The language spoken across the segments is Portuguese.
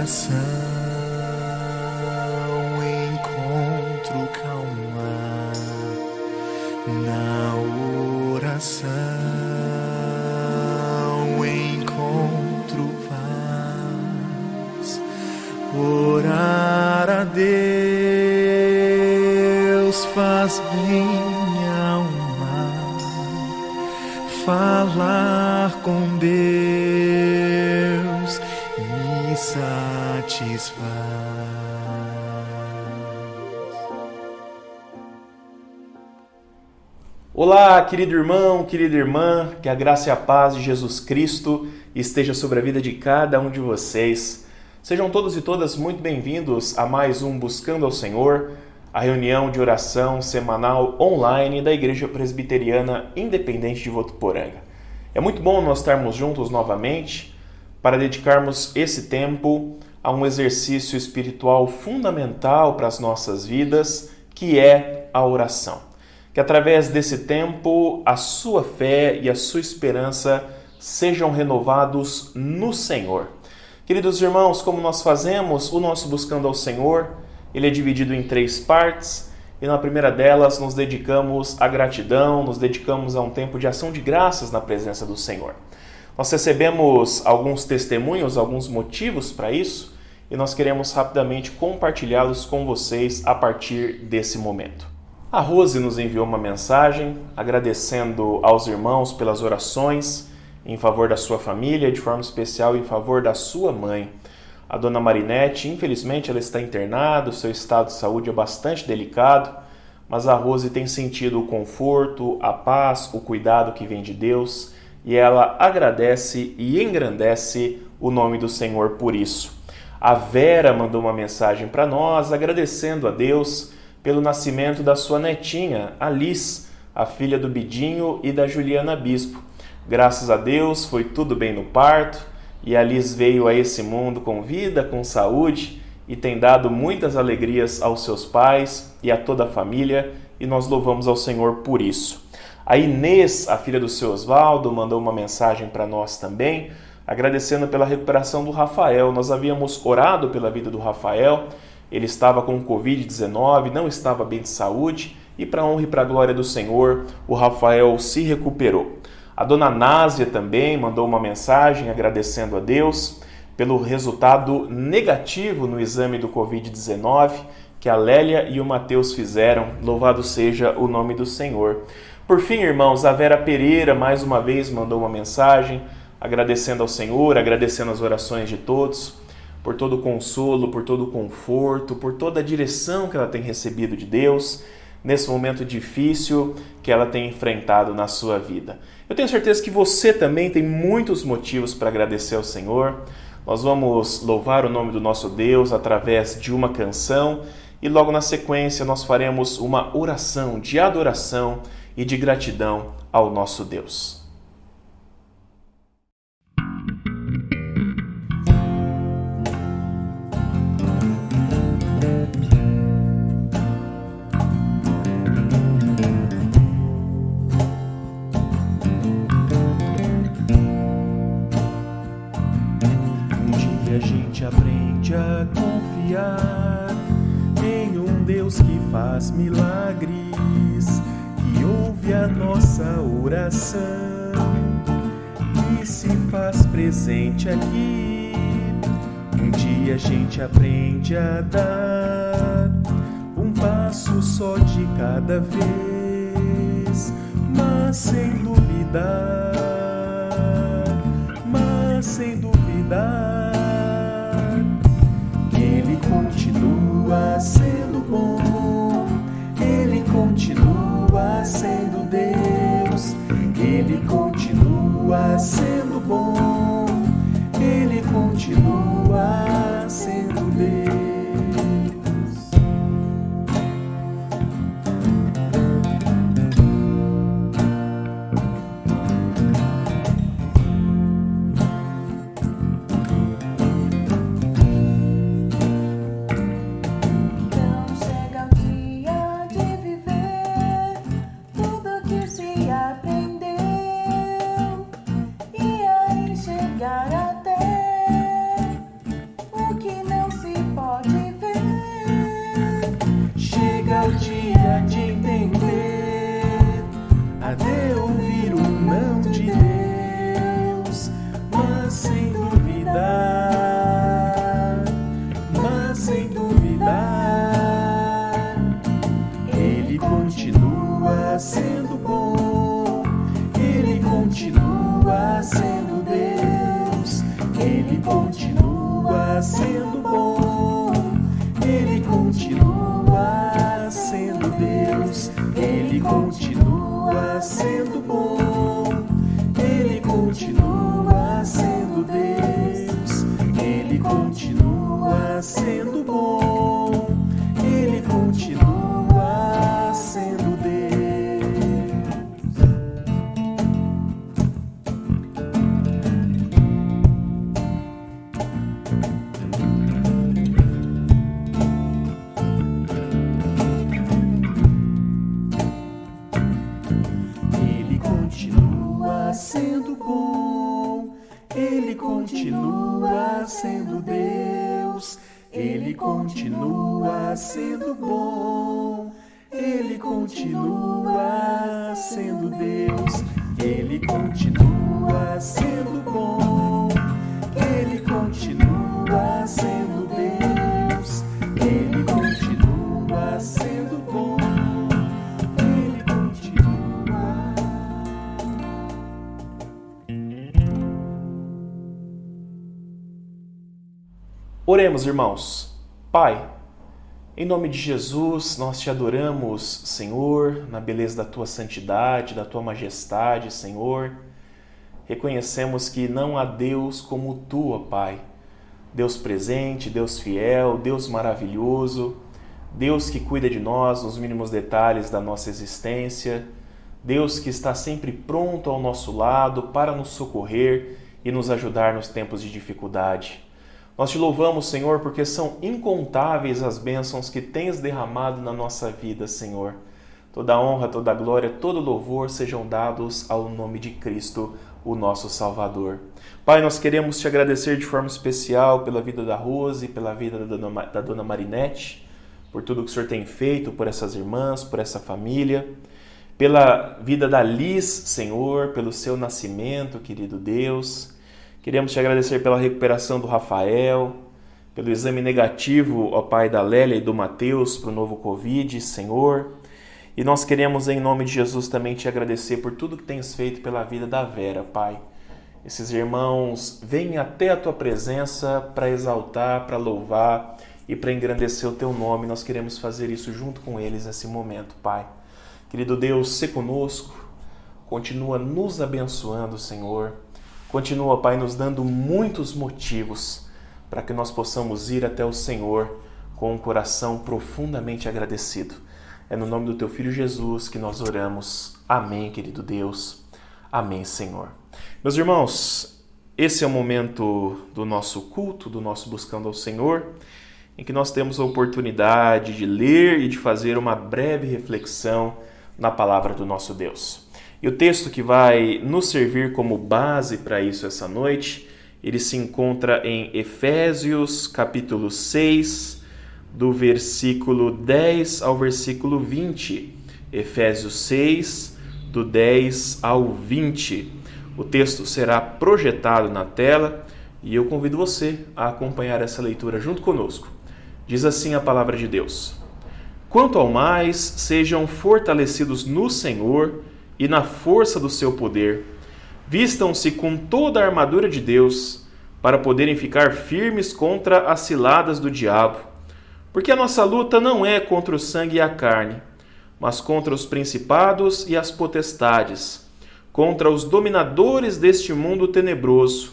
oração encontro calma, na oração encontro paz. Orar a Deus faz bem minha alma, falar com Deus me satisfaz. Olá, querido irmão, querida irmã, que a graça e a paz de Jesus Cristo esteja sobre a vida de cada um de vocês. Sejam todos e todas muito bem-vindos a mais um Buscando ao Senhor, a reunião de oração semanal online da Igreja Presbiteriana Independente de Votuporanga. É muito bom nós estarmos juntos novamente para dedicarmos esse tempo a um exercício espiritual fundamental para as nossas vidas, que é a oração. Que através desse tempo a sua fé e a sua esperança sejam renovados no Senhor. Queridos irmãos, como nós fazemos o nosso Buscando ao Senhor, ele é dividido em 3 partes e na primeira delas nos dedicamos à gratidão, nos dedicamos a um tempo de ação de graças na presença do Senhor. Nós recebemos alguns testemunhos, alguns motivos para isso e nós queremos rapidamente compartilhá-los com vocês a partir desse momento. A Rose nos enviou uma mensagem agradecendo aos irmãos pelas orações em favor da sua família, de forma especial em favor da sua mãe. A dona Marinete, infelizmente, ela está internada, o seu estado de saúde é bastante delicado, mas a Rose tem sentido o conforto, a paz, o cuidado que vem de Deus e ela agradece e engrandece o nome do Senhor por isso. A Vera mandou uma mensagem para nós agradecendo a Deus pelo nascimento da sua netinha, a Liz, a filha do Bidinho e da Juliana Bispo. Graças a Deus foi tudo bem no parto e a Liz veio a esse mundo com vida, com saúde e tem dado muitas alegrias aos seus pais e a toda a família e nós louvamos ao Senhor por isso. A Inês, a filha do seu Osvaldo, mandou uma mensagem para nós também, agradecendo pela recuperação do Rafael. Nós havíamos orado pela vida do Rafael. Ele estava com Covid-19, não estava bem de saúde e para a honra e para a glória do Senhor, o Rafael se recuperou. A dona Násia também mandou uma mensagem agradecendo a Deus pelo resultado negativo no exame do Covid-19 que a Lélia e o Mateus fizeram. Louvado seja o nome do Senhor. Por fim, irmãos, a Vera Pereira mais uma vez mandou uma mensagem agradecendo ao Senhor, agradecendo as orações de todos, por todo o consolo, por todo o conforto, por toda a direção que ela tem recebido de Deus nesse momento difícil que ela tem enfrentado na sua vida. Eu tenho certeza que você também tem muitos motivos para agradecer ao Senhor. Nós vamos louvar o nome do nosso Deus através de uma canção e logo na sequência nós faremos uma oração de adoração e de gratidão ao nosso Deus. A gente aprende a confiar em um Deus que faz milagres, que ouve a nossa oração e se faz presente aqui. Um dia a gente aprende a dar um passo só de cada vez, mas sem duvidar, Ele continua sendo bom, Ele continua sendo Deus, Ele continua sendo bom, Ele continua sendo Deus. continua sendo Deus, Ele continua sendo bom, Ele continua sendo Deus. Ele continua sendo bom, Ele continua sendo Deus, Ele continua sendo bom, Ele continua sendo Deus, Ele continua sendo bom, Ele continua sendo Deus, Ele continua sendo bom, Ele continua. Oremos, irmãos. Pai, em nome de Jesus, nós te adoramos, Senhor, na beleza da tua santidade, da tua majestade, Senhor. Reconhecemos que não há Deus como tu, ó Pai. Deus presente, Deus fiel, Deus maravilhoso, Deus que cuida de nós nos mínimos detalhes da nossa existência, Deus que está sempre pronto ao nosso lado para nos socorrer e nos ajudar nos tempos de dificuldade. Nós te louvamos, Senhor, porque são incontáveis as bênçãos que tens derramado na nossa vida, Senhor. Toda honra, toda glória, todo louvor sejam dados ao nome de Cristo, o nosso Salvador. Pai, nós queremos te agradecer de forma especial pela vida da Rose, pela vida da dona Marinete, por tudo que o Senhor tem feito por essas irmãs, por essa família, pela vida da Liz, Senhor, pelo seu nascimento, querido Deus. Queremos te agradecer pela recuperação do Rafael, pelo exame negativo, ó Pai, da Lélia e do Mateus para o novo Covid, Senhor. E nós queremos, em nome de Jesus, também te agradecer por tudo que tens feito pela vida da Vera, Pai. Esses irmãos vêm até a tua presença para exaltar, para louvar e para engrandecer o teu nome. Nós queremos fazer isso junto com eles nesse momento, Pai. Querido Deus, sê conosco, continua nos abençoando, Senhor. Continua, Pai, nos dando muitos motivos para que nós possamos ir até o Senhor com um coração profundamente agradecido. É no nome do Teu Filho Jesus que nós oramos. Amém, querido Deus. Amém, Senhor. Meus irmãos, esse é o momento do nosso culto, do nosso Buscando ao Senhor, em que nós temos a oportunidade de ler e de fazer uma breve reflexão na palavra do nosso Deus. E o texto que vai nos servir como base para isso essa noite, ele se encontra em Efésios, capítulo 6, do versículo 10 ao versículo 20. Efésios 6, do 10 ao 20. O texto será projetado na tela e eu convido você a acompanhar essa leitura junto conosco. Diz assim a palavra de Deus: Quanto ao mais, sejam fortalecidos no Senhor e na força do seu poder. Vistam-se com toda a armadura de Deus, para poderem ficar firmes contra as ciladas do diabo. Porque a nossa luta não é contra o sangue e a carne, mas contra os principados e as potestades, contra os dominadores deste mundo tenebroso,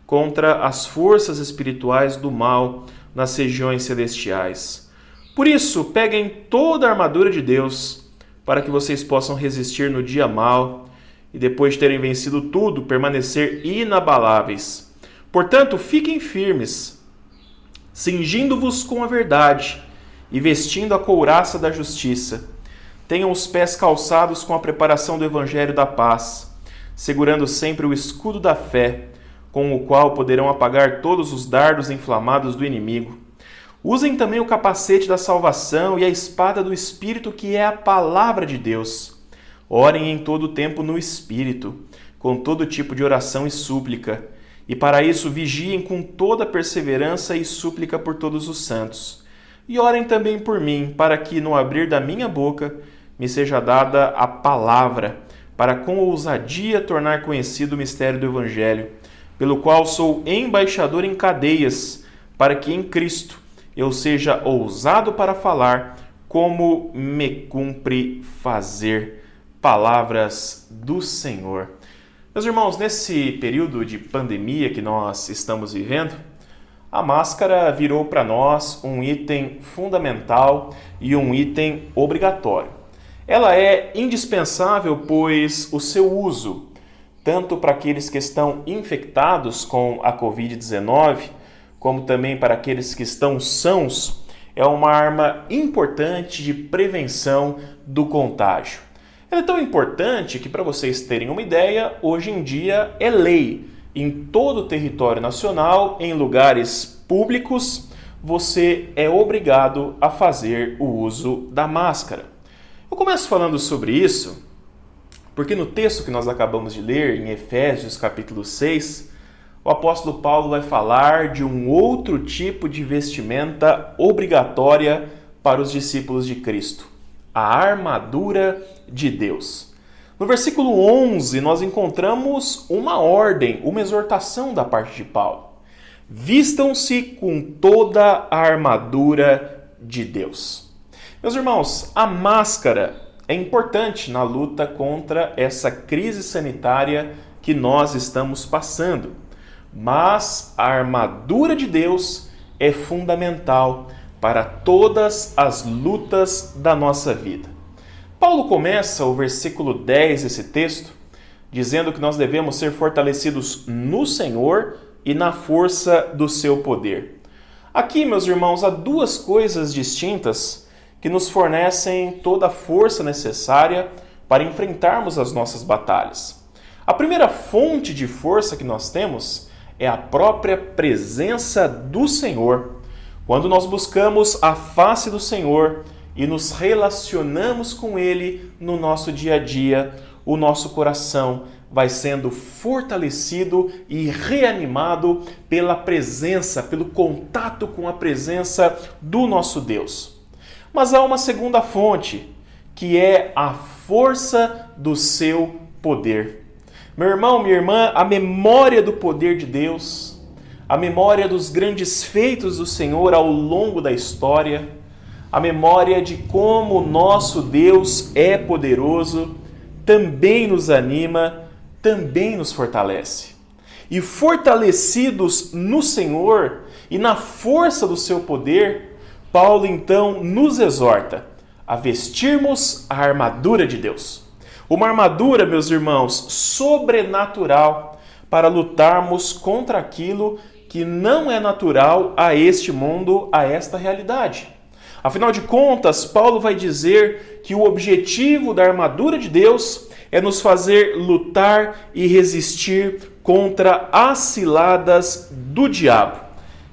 contra as forças espirituais do mal nas regiões celestiais. Por isso, peguem toda a armadura de Deus, para que vocês possam resistir no dia mau e, depois de terem vencido tudo, permanecer inabaláveis. Portanto, fiquem firmes, cingindo-vos com a verdade e vestindo a couraça da justiça. Tenham os pés calçados com a preparação do evangelho da paz, segurando sempre o escudo da fé, com o qual poderão apagar todos os dardos inflamados do inimigo. Usem também o capacete da salvação e a espada do Espírito, que é a palavra de Deus. Orem em todo o tempo no Espírito, com todo tipo de oração e súplica. E para isso vigiem com toda perseverança e súplica por todos os santos. E orem também por mim, para que no abrir da minha boca me seja dada a palavra, para com ousadia tornar conhecido o mistério do Evangelho, pelo qual sou embaixador em cadeias, para que em Cristo eu seja ousado para falar, como me cumpre fazer. Palavras do Senhor. Meus irmãos, nesse período de pandemia que nós estamos vivendo, a máscara virou para nós um item fundamental e um item obrigatório. Ela é indispensável, pois o seu uso, tanto para aqueles que estão infectados com a Covid-19, como também para aqueles que estão sãos, é uma arma importante de prevenção do contágio. Ela é tão importante que, para vocês terem uma ideia, hoje em dia é lei. Em todo o território nacional, em lugares públicos, você é obrigado a fazer o uso da máscara. Eu começo falando sobre isso porque no texto que nós acabamos de ler, em Efésios capítulo 6, o apóstolo Paulo vai falar de um outro tipo de vestimenta obrigatória para os discípulos de Cristo. A armadura de Deus. No versículo 11, nós encontramos uma ordem, uma exortação da parte de Paulo. Vistam-se com toda a armadura de Deus. Meus irmãos, a máscara é importante na luta contra essa crise sanitária que nós estamos passando. Mas a armadura de Deus é fundamental para todas as lutas da nossa vida. Paulo começa o versículo 10 desse texto dizendo que nós devemos ser fortalecidos no Senhor e na força do seu poder. Aqui, meus irmãos, há duas coisas distintas que nos fornecem toda a força necessária para enfrentarmos as nossas batalhas. A primeira fonte de força que nós temos é a própria presença do Senhor. Quando nós buscamos a face do Senhor e nos relacionamos com Ele no nosso dia a dia, o nosso coração vai sendo fortalecido e reanimado pela presença, pelo contato com a presença do nosso Deus. Mas há uma segunda fonte, que é a força do seu poder. Meu irmão, minha irmã, a memória do poder de Deus, a memória dos grandes feitos do Senhor ao longo da história, a memória de como o nosso Deus é poderoso, também nos anima, também nos fortalece. E fortalecidos no Senhor e na força do seu poder, Paulo então nos exorta a vestirmos a armadura de Deus. Uma armadura, meus irmãos, sobrenatural para lutarmos contra aquilo que não é natural a este mundo, a esta realidade. Afinal de contas, Paulo vai dizer que o objetivo da armadura de Deus é nos fazer lutar e resistir contra as ciladas do diabo.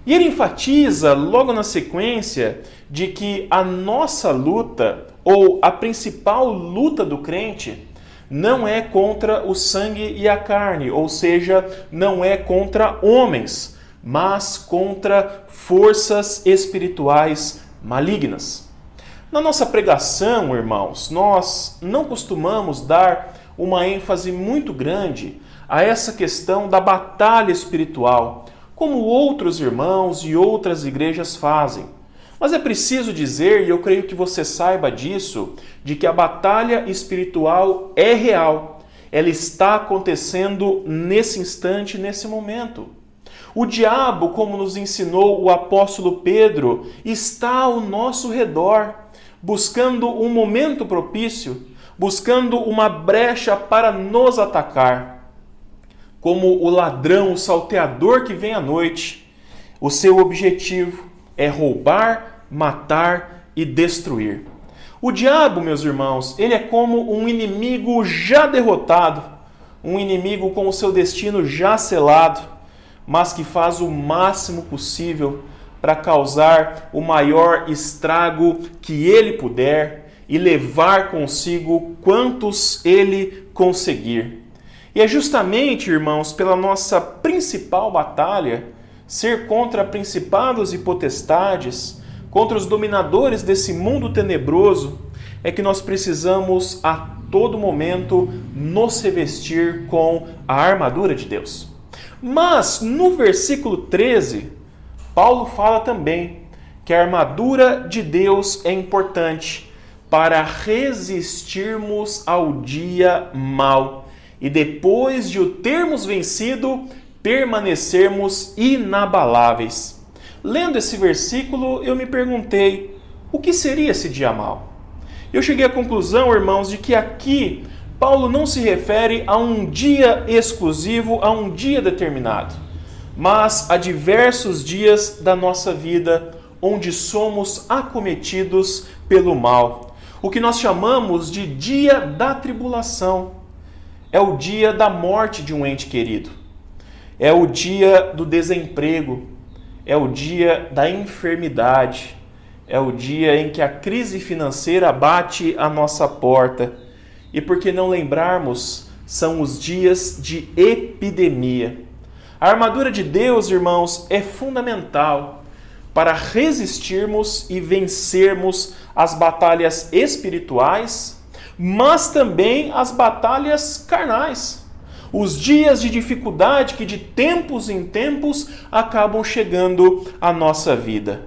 E ele enfatiza logo na sequência de que a nossa luta, ou a principal luta do crente, não é contra o sangue e a carne, ou seja, não é contra homens, mas contra forças espirituais malignas. Na nossa pregação, irmãos, nós não costumamos dar uma ênfase muito grande a essa questão da batalha espiritual, como outros irmãos e outras igrejas fazem. Mas é preciso dizer, e eu creio que você saiba disso, de que a batalha espiritual é real. Ela está acontecendo nesse instante, nesse momento. O diabo, como nos ensinou o apóstolo Pedro, está ao nosso redor, buscando um momento propício, buscando uma brecha para nos atacar. Como o ladrão, o salteador que vem à noite, o seu objetivo é roubar, matar e destruir. O diabo, meus irmãos, ele é como um inimigo já derrotado, um inimigo com o seu destino já selado, mas que faz o máximo possível para causar o maior estrago que ele puder e levar consigo quantos ele conseguir. E é justamente, irmãos, pela nossa principal batalha, ser contra principados e potestades, contra os dominadores desse mundo tenebroso, é que nós precisamos a todo momento nos revestir com a armadura de Deus. Mas no versículo 13, Paulo fala também que a armadura de Deus é importante para resistirmos ao dia mau e depois de o termos vencido, permanecermos inabaláveis. Lendo esse versículo, eu me perguntei, o que seria esse dia mau? Eu cheguei à conclusão, irmãos, de que aqui Paulo não se refere a um dia exclusivo, a um dia determinado, mas a diversos dias da nossa vida onde somos acometidos pelo mal. O que nós chamamos de dia da tribulação. É o dia da morte de um ente querido. É o dia do desemprego. É o dia da enfermidade. É o dia em que a crise financeira bate à nossa porta. E por que não lembrarmos, são os dias de epidemia. A armadura de Deus, irmãos, é fundamental para resistirmos e vencermos as batalhas espirituais, mas também as batalhas carnais. Os dias de dificuldade que de tempos em tempos acabam chegando à nossa vida.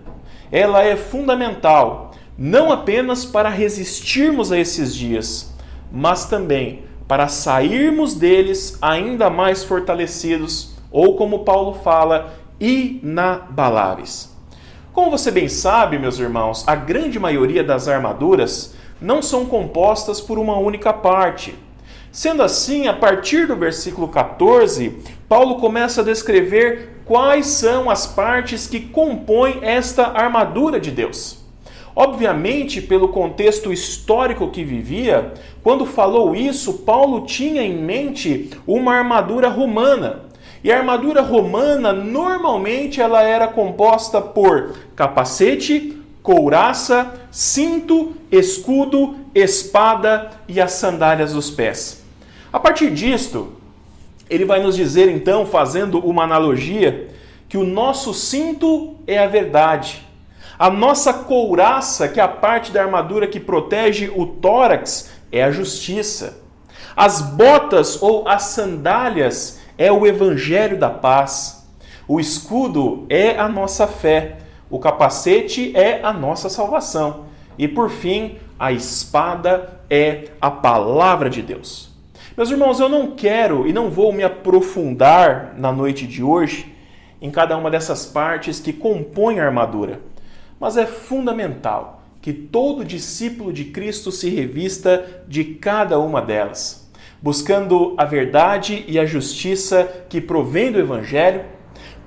Ela é fundamental, não apenas para resistirmos a esses dias, mas também para sairmos deles ainda mais fortalecidos, ou como Paulo fala, inabaláveis. Como você bem sabe, meus irmãos, a grande maioria das armaduras não são compostas por uma única parte. Sendo assim, a partir do versículo 14, Paulo começa a descrever quais são as partes que compõem esta armadura de Deus. Obviamente, pelo contexto histórico que vivia, quando falou isso, Paulo tinha em mente uma armadura romana. E a armadura romana, normalmente, ela era composta por capacete, couraça, cinto, escudo, espada e as sandálias dos pés. A partir disto, ele vai nos dizer, então, fazendo uma analogia, que o nosso cinto é a verdade. A nossa couraça, que é a parte da armadura que protege o tórax, é a justiça. As botas ou as sandálias é o evangelho da paz. O escudo é a nossa fé. O capacete é a nossa salvação. E por fim, a espada é a palavra de Deus. Meus irmãos, eu não quero e não vou me aprofundar na noite de hoje em cada uma dessas partes que compõem a armadura. Mas é fundamental que todo discípulo de Cristo se revista de cada uma delas, buscando a verdade e a justiça que provém do Evangelho,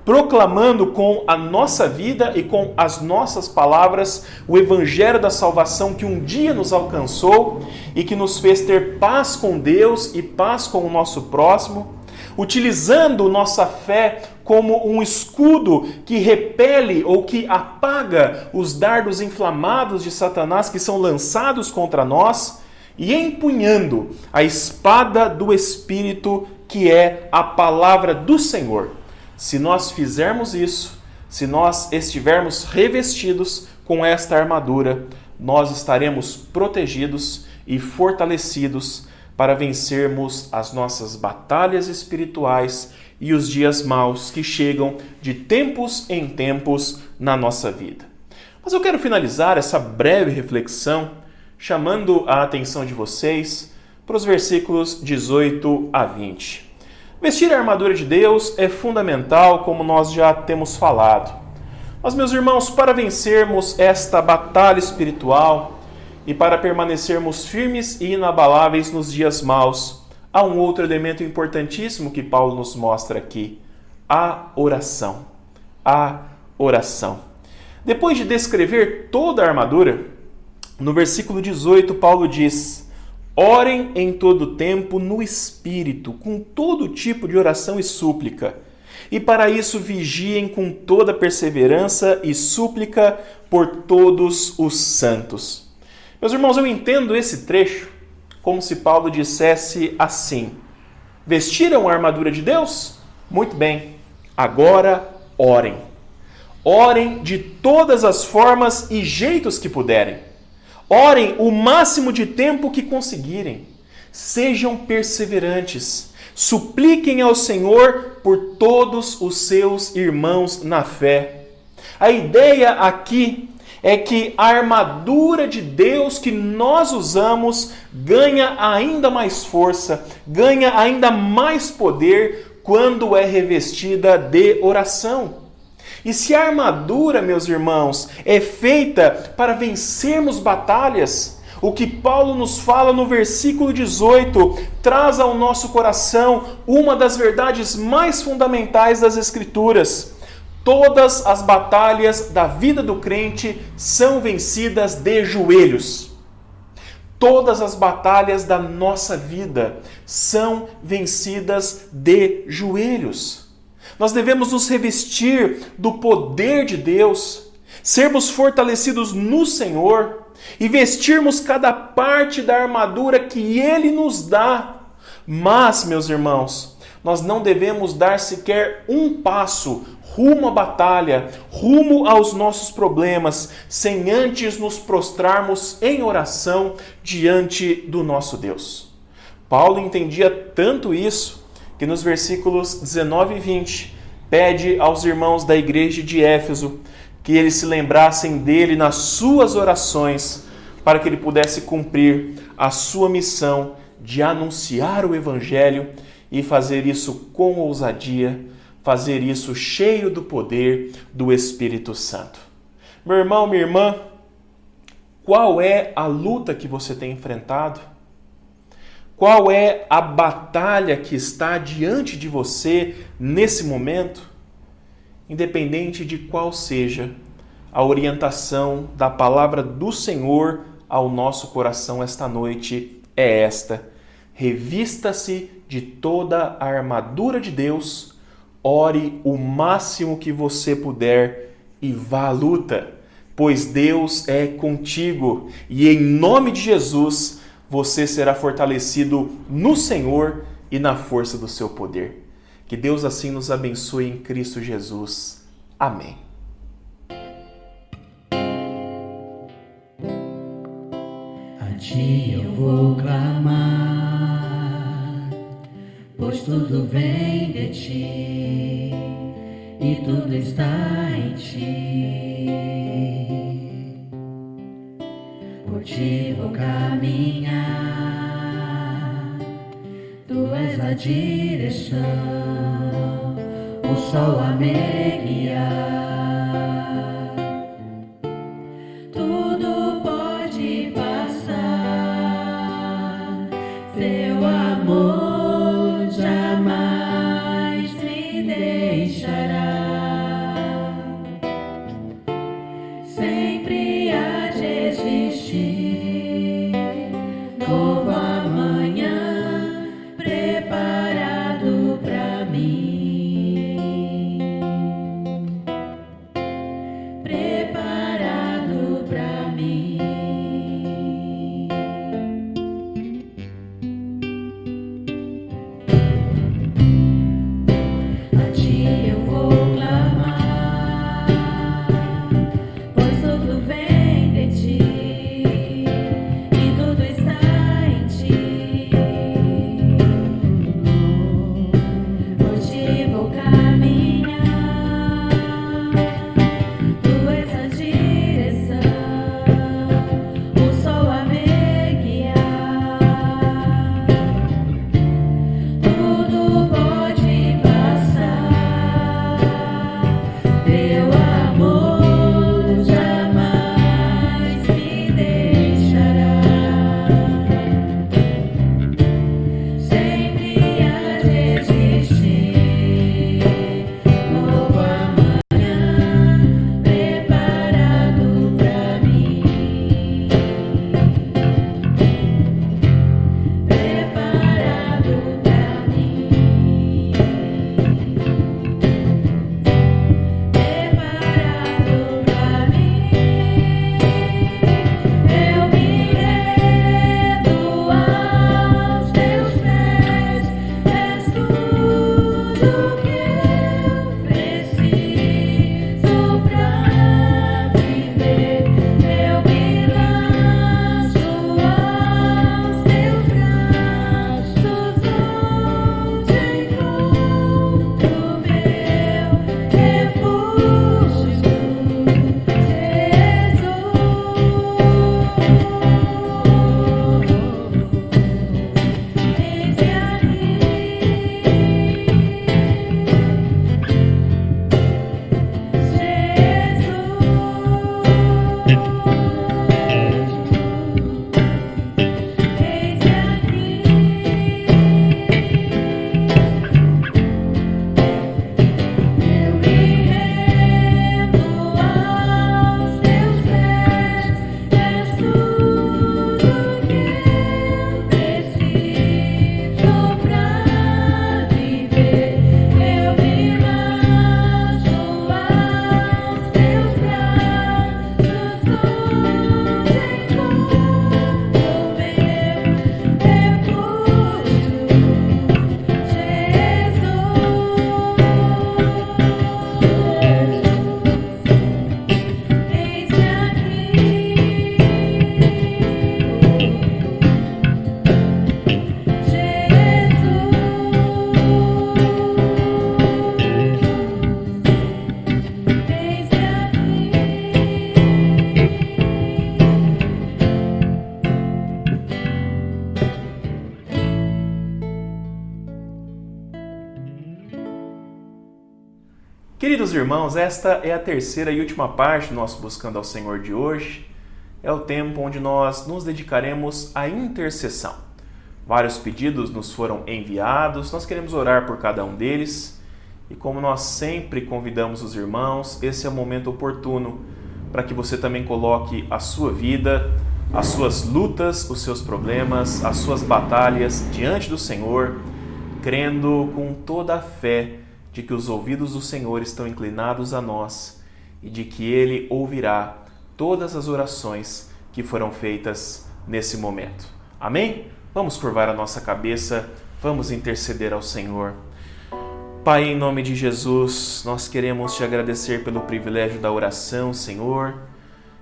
proclamando com a nossa vida e com as nossas palavras o Evangelho da salvação que um dia nos alcançou e que nos fez ter paz com Deus e paz com o nosso próximo, utilizando nossa fé como um escudo que repele ou que apaga os dardos inflamados de Satanás que são lançados contra nós, e empunhando a espada do Espírito, que é a palavra do Senhor. Se nós fizermos isso, se nós estivermos revestidos com esta armadura, nós estaremos protegidos e fortalecidos para vencermos as nossas batalhas espirituais e os dias maus que chegam de tempos em tempos na nossa vida. Mas eu quero finalizar essa breve reflexão chamando a atenção de vocês para os versículos 18 a 20. Vestir a armadura de Deus é fundamental, como nós já temos falado. Mas, meus irmãos, para vencermos esta batalha espiritual e para permanecermos firmes e inabaláveis nos dias maus, há um outro elemento importantíssimo que Paulo nos mostra aqui: a oração. A oração. Depois de descrever toda a armadura, no versículo 18, Paulo diz: orem em todo tempo no Espírito, com todo tipo de oração e súplica. E para isso vigiem com toda perseverança e súplica por todos os santos. Meus irmãos, eu entendo esse trecho como se Paulo dissesse assim: vestiram a armadura de Deus? Muito bem, agora orem. Orem de todas as formas e jeitos que puderem. Orem o máximo de tempo que conseguirem. Sejam perseverantes. Supliquem ao Senhor por todos os seus irmãos na fé. A ideia aqui é que a armadura de Deus que nós usamos ganha ainda mais força, ganha ainda mais poder quando é revestida de oração. E se a armadura, meus irmãos, é feita para vencermos batalhas, o que Paulo nos fala no versículo 18 traz ao nosso coração uma das verdades mais fundamentais das Escrituras. Todas as batalhas da vida do crente são vencidas de joelhos. Todas as batalhas da nossa vida são vencidas de joelhos. Nós devemos nos revestir do poder de Deus, sermos fortalecidos no Senhor e vestirmos cada parte da armadura que Ele nos dá. Mas, meus irmãos, nós não devemos dar sequer um passo rumo à batalha, rumo aos nossos problemas, sem antes nos prostrarmos em oração diante do nosso Deus. Paulo entendia tanto isso que nos versículos 19 e 20 pede aos irmãos da igreja de Éfeso que eles se lembrassem dele nas suas orações para que ele pudesse cumprir a sua missão de anunciar o Evangelho e fazer isso com ousadia, fazer isso cheio do poder do Espírito Santo. Meu irmão, minha irmã, qual é a luta que você tem enfrentado? Qual é a batalha que está diante de você nesse momento? Independente de qual seja, a orientação da palavra do Senhor ao nosso coração esta noite é esta: revista-se de toda a armadura de Deus, ore o máximo que você puder e vá à luta, pois Deus é contigo e em nome de Jesus você será fortalecido no Senhor e na força do seu poder. Que Deus assim nos abençoe em Cristo Jesus. Amém. A ti eu vou clamar, pois tudo vem de ti e tudo está em ti. Por ti vou caminhar, tu és a direção, o sol a me guiar. Tudo pode passar, seu amor jamais me deixará. Sempre há de existir novo amanhã preparado para mim. Queridos irmãos, esta é a terceira e última parte do nosso Buscando ao Senhor de hoje. É o tempo onde nós nos dedicaremos à intercessão. Vários pedidos nos foram enviados, nós queremos orar por cada um deles. E como nós sempre convidamos os irmãos, esse é o momento oportuno para que você também coloque a sua vida, as suas lutas, os seus problemas, as suas batalhas diante do Senhor, crendo com toda a fé de que os ouvidos do Senhor estão inclinados a nós e de que Ele ouvirá todas as orações que foram feitas nesse momento. Amém? Vamos curvar a nossa cabeça, vamos interceder ao Senhor. Pai, em nome de Jesus, nós queremos te agradecer pelo privilégio da oração, Senhor.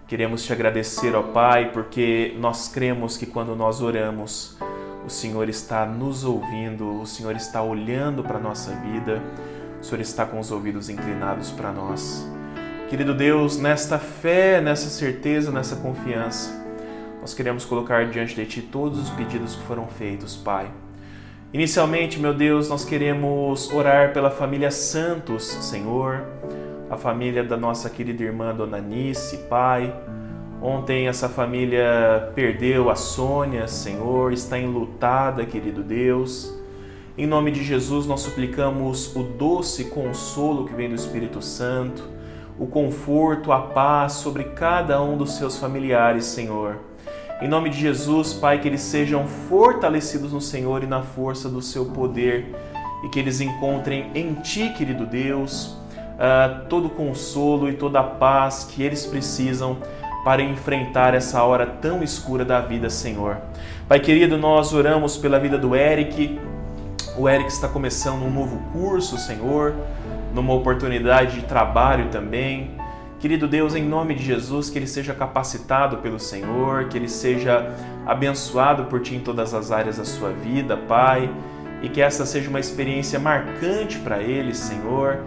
Queremos te agradecer, ó Pai, porque nós cremos que quando nós oramos, o Senhor está nos ouvindo, o Senhor está olhando para a nossa vida, o Senhor está com os ouvidos inclinados para nós. Querido Deus, nesta fé, nessa certeza, nessa confiança, nós queremos colocar diante de Ti todos os pedidos que foram feitos, Pai. Inicialmente, meu Deus, nós queremos orar pela família Santos, Senhor, a família da nossa querida irmã Dona Nice, Pai. Ontem essa família perdeu a Sônia, Senhor, está enlutada, querido Deus. Em nome de Jesus, nós suplicamos o doce consolo que vem do Espírito Santo, o conforto, a paz sobre cada um dos seus familiares, Senhor. Em nome de Jesus, Pai, que eles sejam fortalecidos no Senhor e na força do seu poder e que eles encontrem em Ti, querido Deus, todo o consolo e toda a paz que eles precisam para enfrentar essa hora tão escura da vida, Senhor. Pai querido, nós oramos pela vida do Eric. O Eric está começando um novo curso, Senhor, numa oportunidade de trabalho também. Querido Deus, em nome de Jesus, que ele seja capacitado pelo Senhor, que ele seja abençoado por Ti em todas as áreas da sua vida, Pai, e que essa seja uma experiência marcante para ele, Senhor,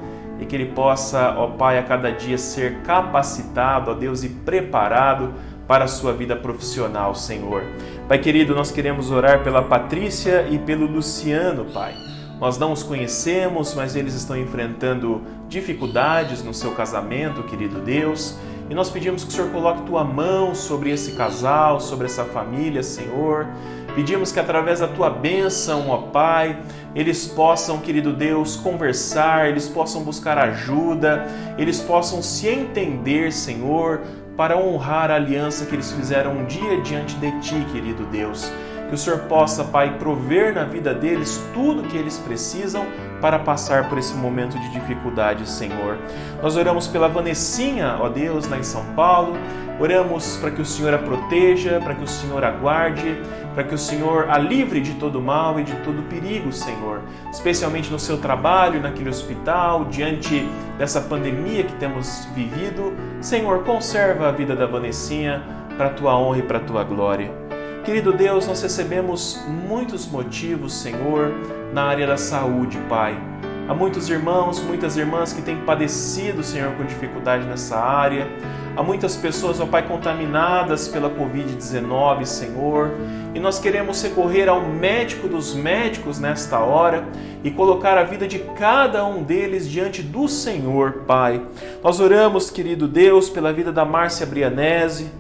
e que ele possa, ó Pai, a cada dia ser capacitado, ó Deus, e preparado para a sua vida profissional, Senhor. Pai querido, nós queremos orar pela Patrícia e pelo Luciano, Pai. Nós não os conhecemos, mas eles estão enfrentando dificuldades no seu casamento, querido Deus. E nós pedimos que o Senhor coloque Tua mão sobre esse casal, sobre essa família, Senhor. Pedimos que através da Tua bênção, ó Pai, eles possam, querido Deus, conversar, eles possam buscar ajuda, eles possam se entender, Senhor, para honrar a aliança que eles fizeram um dia diante de Ti, querido Deus. Que o Senhor possa, Pai, prover na vida deles tudo o que eles precisam para passar por esse momento de dificuldade, Senhor. Nós oramos pela Vanessinha, ó Deus, lá em São Paulo. Oramos para que o Senhor a proteja, para que o Senhor a guarde, para que o Senhor a livre de todo mal e de todo perigo, Senhor. Especialmente no seu trabalho, naquele hospital, diante dessa pandemia que temos vivido. Senhor, conserva a vida da Vanessinha para a Tua honra e para a Tua glória. Querido Deus, nós recebemos muitos motivos, Senhor, na área da saúde, Pai. Há muitos irmãos, muitas irmãs que têm padecido, Senhor, com dificuldade nessa área. Há muitas pessoas, ó Pai, contaminadas pela Covid-19, Senhor. E nós queremos recorrer ao médico dos médicos nesta hora e colocar a vida de cada um deles diante do Senhor, Pai. Nós oramos, querido Deus, pela vida da Márcia Brianese,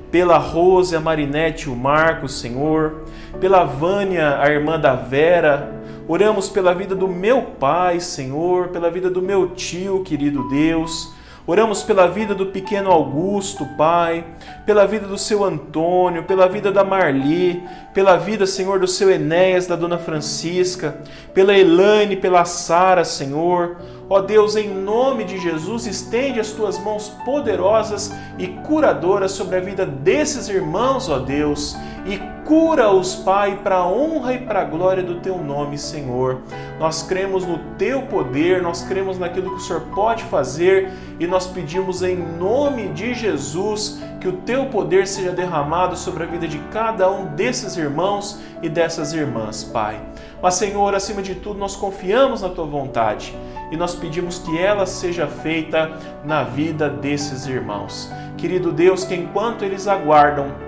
pela Rose, a Marinete e o Marcos, Senhor, pela Vânia, a irmã da Vera. Oramos pela vida do meu pai, Senhor, pela vida do meu tio, querido Deus. Oramos pela vida do pequeno Augusto, Pai, pela vida do seu Antônio, pela vida da Marli, pela vida, Senhor, do seu Enéas, da dona Francisca, pela Elaine, pela Sara, Senhor. Ó Deus, em nome de Jesus, estende as Tuas mãos poderosas e curadoras sobre a vida desses irmãos, ó Deus, e cura-os, Pai, para a honra e para a glória do Teu nome, Senhor. Nós cremos no Teu poder, nós cremos naquilo que o Senhor pode fazer e nós pedimos em nome de Jesus que o Teu poder seja derramado sobre a vida de cada um desses irmãos e dessas irmãs, Pai. Mas, Senhor, acima de tudo, nós confiamos na Tua vontade e nós pedimos que ela seja feita na vida desses irmãos. Querido Deus, que enquanto eles aguardam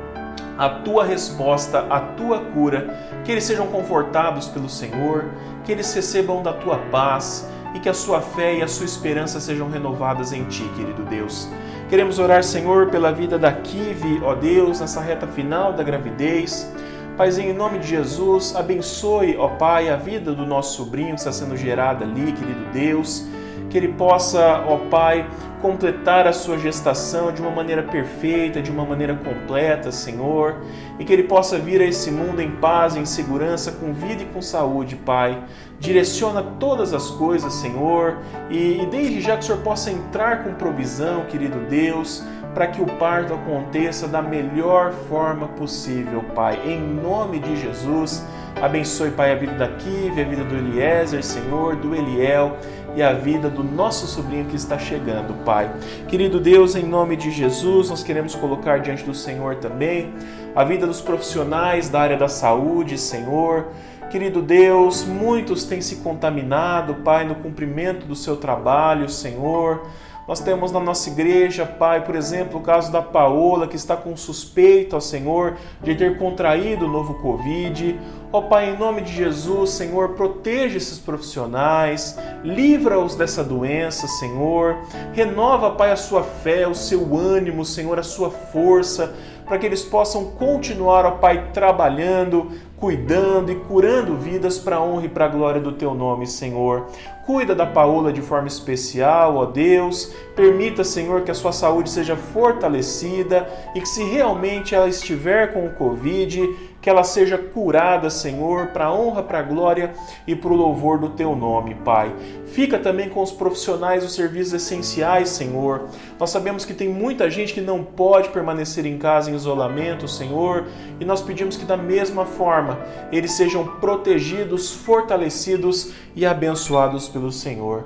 a Tua resposta, a Tua cura, que eles sejam confortados pelo Senhor, que eles recebam da Tua paz, e que a sua fé e a sua esperança sejam renovadas em Ti, querido Deus. Queremos orar, Senhor, pela vida da Kive, ó Deus, nessa reta final da gravidez. Paizinho, em nome de Jesus, abençoe, ó Pai, a vida do nosso sobrinho que está sendo gerado ali, querido Deus. Que ele possa, ó Pai, completar a sua gestação de uma maneira perfeita, de uma maneira completa, Senhor. E que ele possa vir a esse mundo em paz, em segurança, com vida e com saúde, Pai. Direciona todas as coisas, Senhor. E desde já que o Senhor possa entrar com provisão, querido Deus, para que o parto aconteça da melhor forma possível, Pai. Em nome de Jesus, abençoe, Pai, a vida da Kive, a vida do Eliezer, Senhor, do Eliel e a vida do nosso sobrinho que está chegando, Pai. Querido Deus, em nome de Jesus, nós queremos colocar diante do Senhor também a vida dos profissionais da área da saúde, Senhor. Querido Deus, muitos têm se contaminado, Pai, no cumprimento do seu trabalho, Senhor. Nós temos na nossa igreja, Pai, por exemplo, o caso da Paola, que está com suspeita, ó Senhor, de ter contraído o novo Covid. Ó Pai, em nome de Jesus, Senhor, proteja esses profissionais, livra-os dessa doença, Senhor. Renova, Pai, a sua fé, o seu ânimo, Senhor, a sua força, para que eles possam continuar, ó Pai, trabalhando, cuidando e curando vidas para a honra e para a glória do Teu nome, Senhor. Cuida da Paola de forma especial, ó Deus. Permita, Senhor, que a sua saúde seja fortalecida e que se realmente ela estiver com o Covid, que ela seja curada, Senhor, para a honra, para a glória e para o louvor do Teu nome, Pai. Fica também com os profissionais dos serviços essenciais, Senhor. Nós sabemos que tem muita gente que não pode permanecer em casa em isolamento, Senhor, e nós pedimos que da mesma forma eles sejam protegidos, fortalecidos e abençoados pelo Senhor.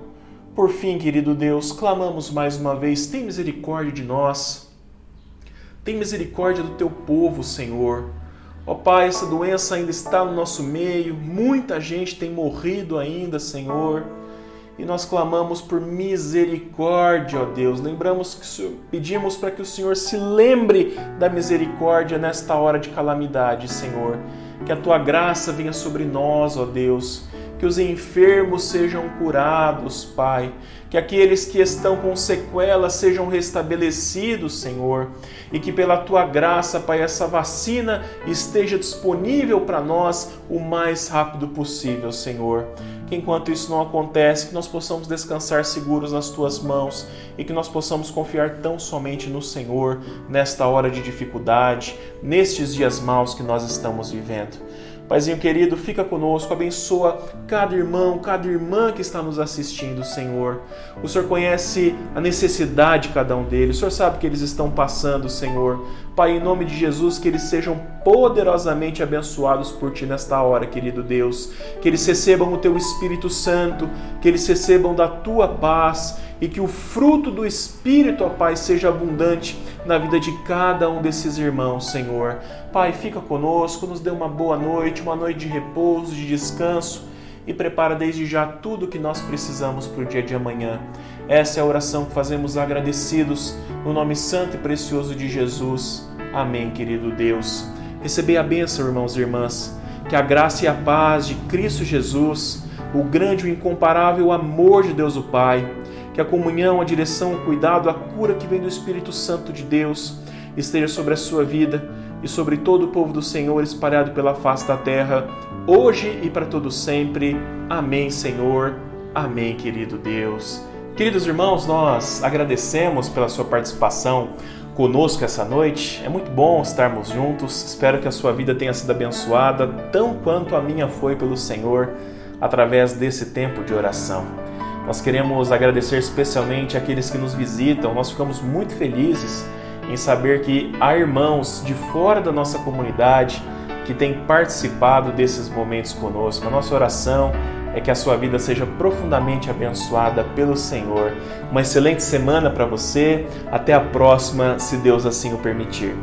Por fim, querido Deus, clamamos mais uma vez, tem misericórdia de nós, tem misericórdia do Teu povo, Senhor. Ó Pai, essa doença ainda está no nosso meio, muita gente tem morrido ainda, Senhor, e nós clamamos por misericórdia, ó Deus. Pedimos para que o Senhor se lembre da misericórdia nesta hora de calamidade, Senhor. Que a Tua graça venha sobre nós, ó Deus. Que os enfermos sejam curados, Pai. Que aqueles que estão com sequelas sejam restabelecidos, Senhor. E que pela Tua graça, Pai, essa vacina esteja disponível para nós o mais rápido possível, Senhor. Que enquanto isso não acontece, que nós possamos descansar seguros nas Tuas mãos e que nós possamos confiar tão somente no Senhor nesta hora de dificuldade, nestes dias maus que nós estamos vivendo. Paizinho querido, fica conosco, abençoa cada irmão, cada irmã que está nos assistindo, Senhor. O Senhor conhece a necessidade de cada um deles, o Senhor sabe o que eles estão passando, Senhor. Pai, em nome de Jesus, que eles sejam poderosamente abençoados por Ti nesta hora, querido Deus. Que eles recebam o Teu Espírito Santo, que eles recebam da Tua paz e que o fruto do Espírito, ó Pai, seja abundante na vida de cada um desses irmãos, Senhor. Pai, fica conosco, nos dê uma boa noite, uma noite de repouso, de descanso e prepara desde já tudo o que nós precisamos para o dia de amanhã. Essa é a oração que fazemos agradecidos no nome santo e precioso de Jesus. Amém, querido Deus. Recebei a bênção, irmãos e irmãs. Que a graça e a paz de Cristo Jesus, o grande e incomparável amor de Deus o Pai, que a comunhão, a direção, o cuidado, a cura que vem do Espírito Santo de Deus esteja sobre a sua vida e sobre todo o povo do Senhor espalhado pela face da terra, hoje e para todo sempre. Amém, Senhor. Amém, querido Deus. Queridos irmãos, nós agradecemos pela sua participação conosco essa noite. É muito bom estarmos juntos. Espero que a sua vida tenha sido abençoada, tão quanto a minha foi pelo Senhor, através desse tempo de oração. Nós queremos agradecer especialmente àqueles que nos visitam. Nós ficamos muito felizes em saber que há irmãos de fora da nossa comunidade que têm participado desses momentos conosco. A nossa oração é que a sua vida seja profundamente abençoada pelo Senhor. Uma excelente semana para você. Até a próxima, se Deus assim o permitir.